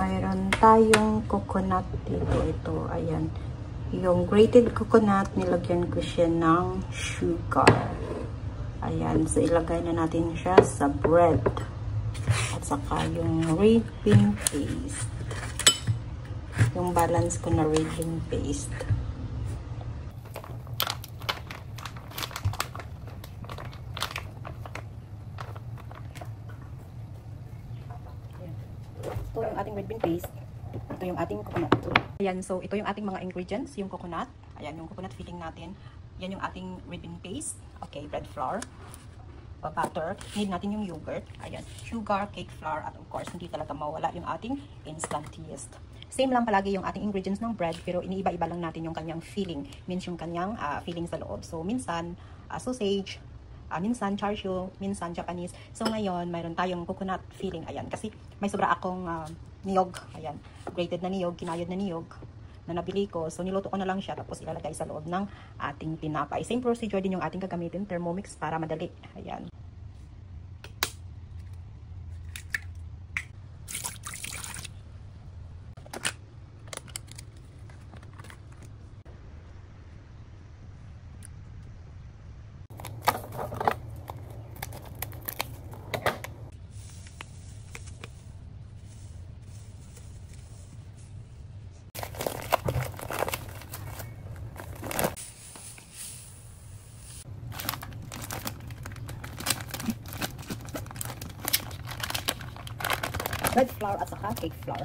mayroon tayong coconut dito. Ito, ayan. Yung grated coconut, nilagyan ko siya ng sugar. Ayan. So, ilagay na natin siya sa bread. At saka yung red bean paste. Yung balance ko na red bean paste. Ito yung ating red bean paste. Ito yung ating coconut. Ayan, so ito yung ating mga ingredients. Yung coconut. Ayan, yung coconut filling natin. Yan yung ating red bean paste. Okay, bread flour. Butter. Need natin yung yogurt. Ayan, sugar, cake flour. At of course, hindi talaga mawala yung ating instant yeast. Same lang palagi yung ating ingredients ng bread, pero iniiba-iba lang natin yung kanyang filling. Means yung kanyang filling sa loob. So, minsan, sausage, minsan char siu, minsan Japanese. So ngayon, mayroon tayong coconut filling. Ayan, kasi may sobra akong niyog. Ayan, grated na niyog, kinayod na niyog na nabili ko. So niluto ko na lang siya, tapos ilalagay sa loob ng ating tinapay. Same procedure din yung ating gagamitin, Thermomix, para madali. Ayan. Bread flour at saka cake flour.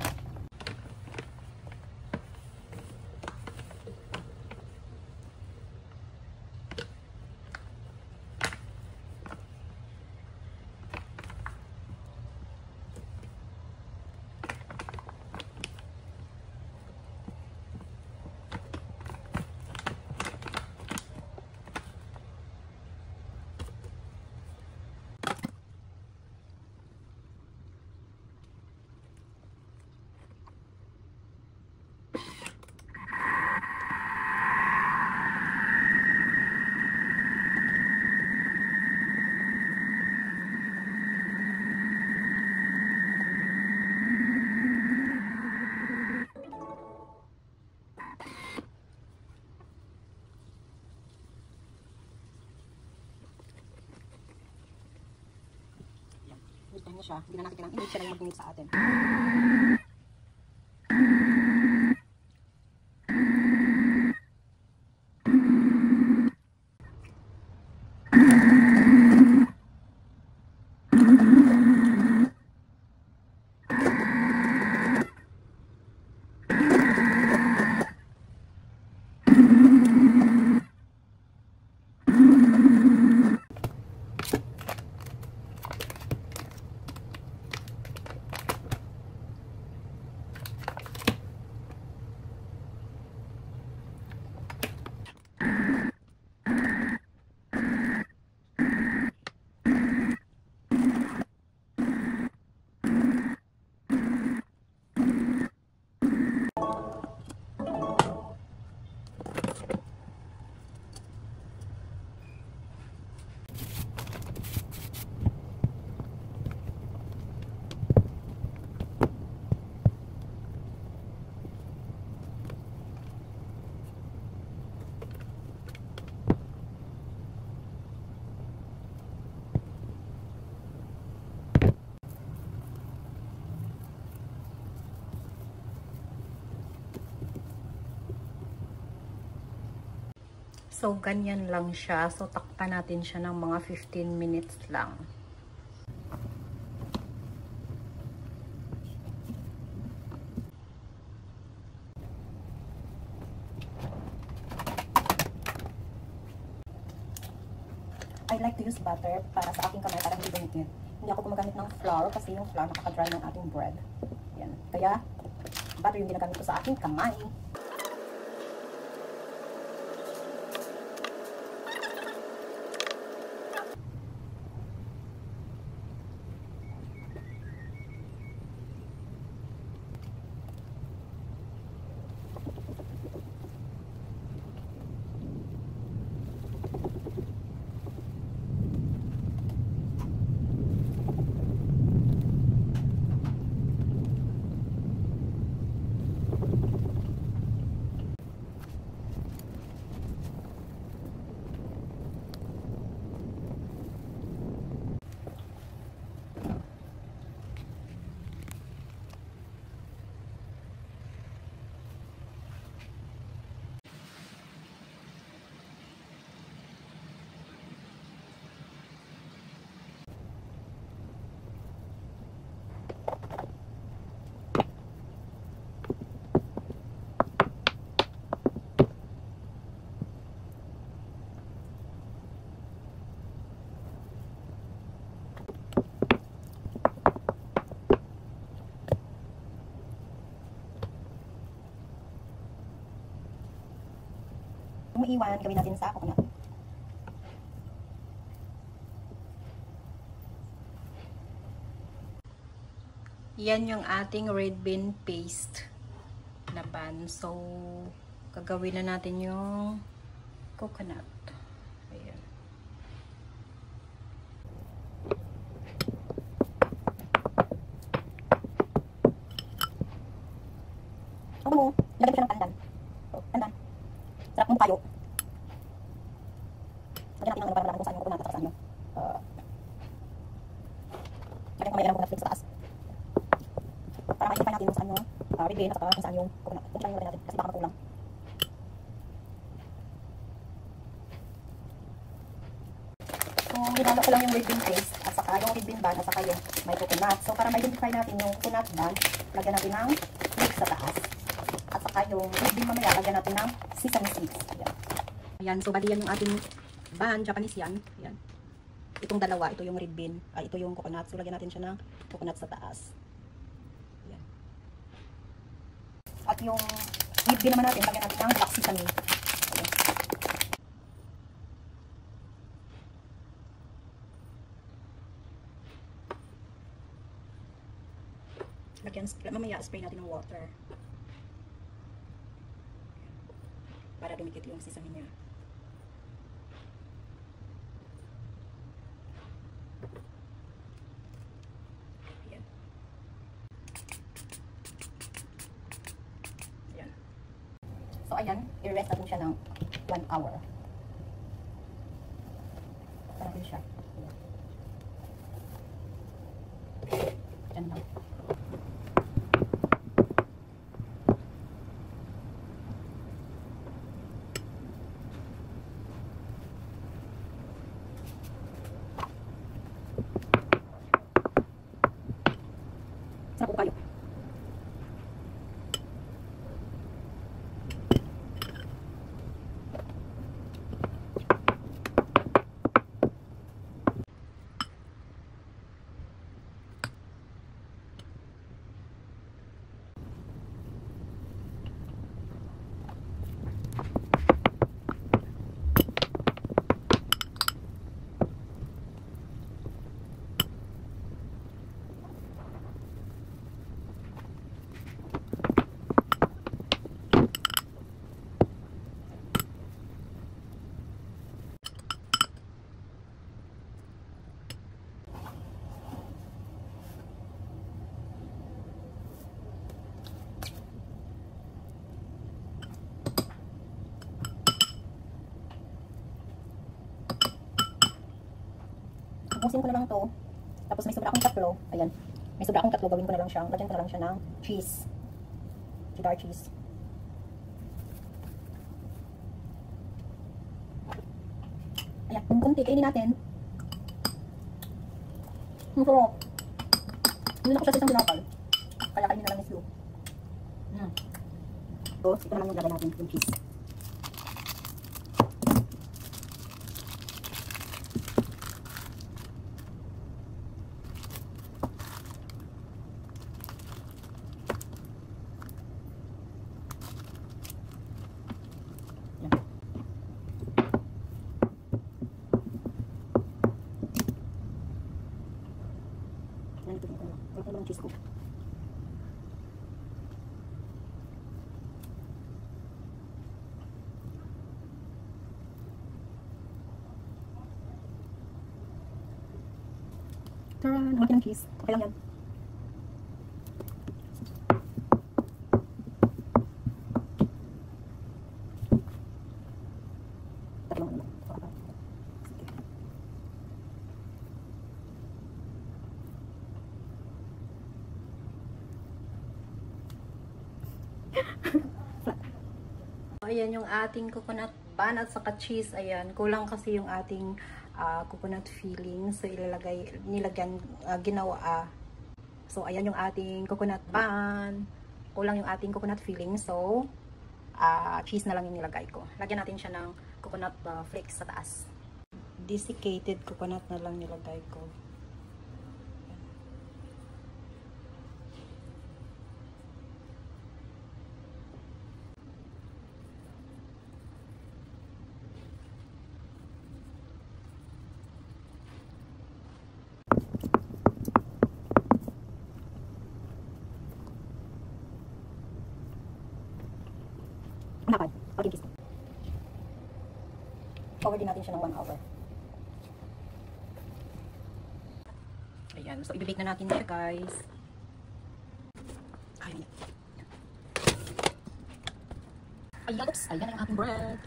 Gusto niya siya. Hindi na natin kailangan init siya lang mag-init sa atin. So, ganyan lang siya. So, takpan natin siya ng mga 15 minutes lang. I like to use butter para sa aking kamay, para hindi gumit. Hindi ako gumagamit ng flour kasi yung flour nakaka-dry ng ating bread. Yan. Kaya, butter yung ginagamit ko sa aking kamay. iwan, gawin natin sa coconut. Yan yung ating red bean paste na bun. So, gagawin na natin yung coconut. Ayan. Ako mo, lagyan ko siya ng pandan. So, pandan. Sarap mong payo. Lagyan natin ang ano para malaman kung saan yung coconut at saan yung lagyan ko may ilang coconut flakes sa taas. Para ma-identify natin kung saan yung red bean at saka kung saan yung coconut. Kunti lang yung lagyan natin kasi baka makulang. So, hinalo ko lang yung red bean paste at saka yung red bean bun at saka yung may coconut. So, para ma-identify natin yung coconut bun, lagyan natin ng flakes sa taas. At saka yung red bean mamaya, lagyan natin ng sesame seeds. Ayan. Ayan, so bali yan yung ating bun, Japanese yan. Ayan. Itong dalawa, ito yung red bean, ito yung coconut. So, lagyan natin siya ng coconut sa taas. Ayan. At yung red bean naman natin, lagyan natin ng black sesame. Ayan. Mamaya spray natin ng water para dumikit yung sesame niya. Ayan. Ayan. So ayan, i-rest natin siya ng 1 hour. Para natin siya. Ayan lang. Sarap po kayo. Ubusin ko na lang to. Tapos may sobra akong tatlo. Ayan. May sobra akong tatlo. Gawin ko na lang siyang, lagyan ko na lang siya ng cheese. Cheddar cheese. Ayan. Kung kunti, kainin natin. Ang sarap. Hindi na ko siya sa isang binakal. Kaya kainin na lang ni Slow. Tapos, ito naman yung lagyan natin, yung cheese. Ito lang cheese ko. Tara, namaki ng cheese. Okay lang yan. Tatlong ano. Ayan yung ating coconut bun at saka cheese. Ayan, kulang kasi yung ating coconut filling. So, so, ayan yung ating coconut bun. Kulang yung ating coconut filling. So, cheese na lang yung nilagay ko. Lagyan natin siya ng coconut flakes sa taas. Desiccated coconut na lang nilagay ko. I-cover din natin siya ng 1 hour. Ayan. So, ibibake na natin siya, guys. Ayan. Ayan, oops. Ayan ang ating bread.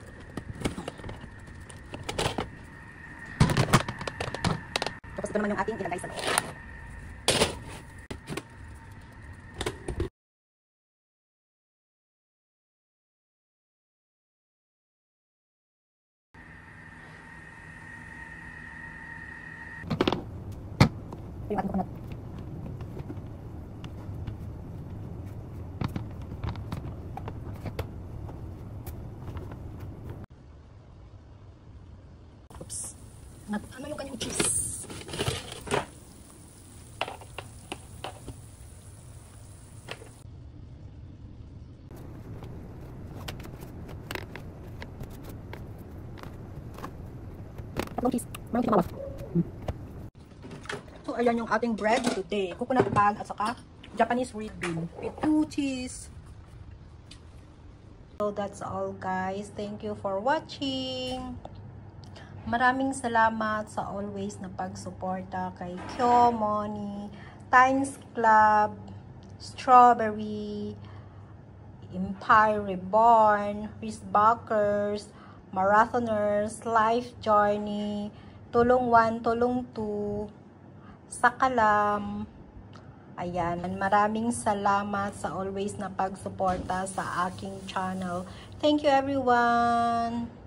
Tapos ito naman yung ating ilagay sa loob. Ito yung ating coconut. Oops. Ano yung kanyang cheese? Cheese. Marami kita mawas. So, ayan yung ating bread today. Coconut bag at saka Japanese red bean with 2 cheese. So, that's all, guys. Thank you for watching. Maraming salamat sa always na pagsuporta kay Kyo Money, Times Club, Strawberry, Empire Reborn, Wristbackers, Marathoners, Life Journey, Tulong 1, Tulong 2, Sakalam. Ayan, maraming salamat sa always na pagsuporta sa aking channel. Thank you, everyone!